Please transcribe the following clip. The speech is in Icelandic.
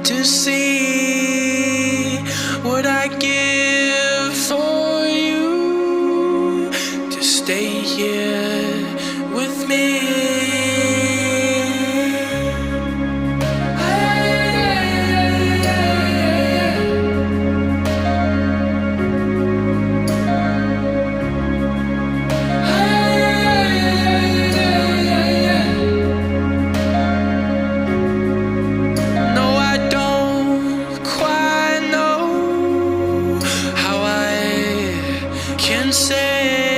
to see what I give for you to stay here with me. Say